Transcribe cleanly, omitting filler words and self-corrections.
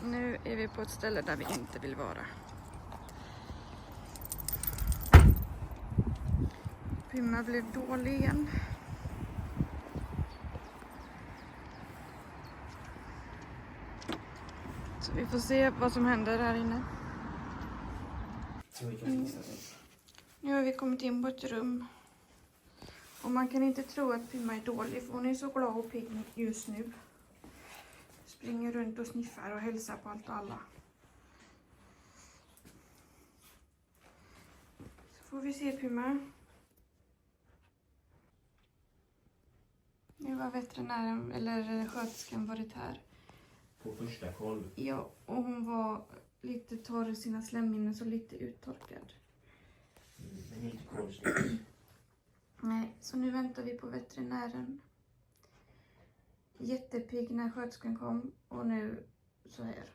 Nu är vi på ett ställe där vi inte vill vara. Pymma blev dålig igen. Så vi får se vad som händer här inne. Nu har vi kommit in på ett rum. Och man kan inte tro att Pymma är dålig, för hon är så glad och pigg just nu. Springer runt och sniffar och hälsar på allt och alla. Så får vi se Pymma. Nu har veterinären, eller sköterskan, varit här. På första koll. Ja, och hon var lite torr i sina slemhinnor, så lite uttorkad. Men inte konstigt. Nej, så nu väntar vi på veterinären. Jättepigg när sköterskan kom och nu så här.